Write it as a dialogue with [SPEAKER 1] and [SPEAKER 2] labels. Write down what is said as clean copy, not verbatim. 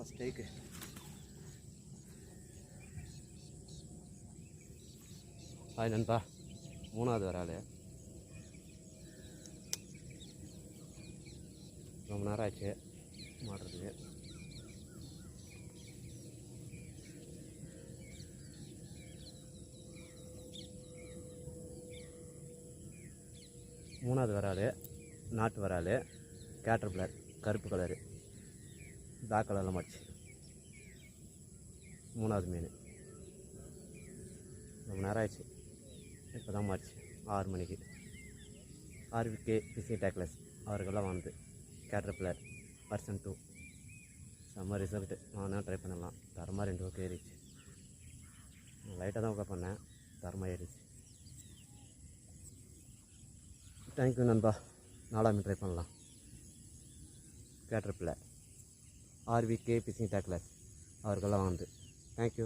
[SPEAKER 1] First டேக்கு hi நண்பா. 3வது வராள். ரொம்ப நேரம் ஆச்சு மாட்டுறதுக்கு. மூணாவது வராள், நாட்டு வராள், கேட்டர்பில்லர் கருப்பு கலரு, பிளாக் கலரில் மாட்டுச்சு. 3வது மீன். ரொம்ப நேரம் ஆயிடுச்சு, இப்போ தான் மாட்டுச்சு 6 மணிக்கு. ஆர்விகே ஃபிஷிங் டேக்லஸ் அவருக்கெல்லாம் வந்து கேட்டர்பில்லர் வெர்ஷன் 2 செம்ம ரிசல்ட்டு. வாங்கினா ட்ரை பண்ணலாம். தரமாக 2 ஓகே ஏறிச்சு. லைட்டாக தான் ஒர்க் பண்ணேன், தரமாக ஏறிச்சு. தேங்க்யூ நண்பா. 4ஆம் ட்ரை பண்ணலாம். கேட்டர்பில்லர் ஆர்விகே ஃபிஷிங் டேக்லஸ் அவருக்கெல்லாம் வந்து தேங்க்யூ.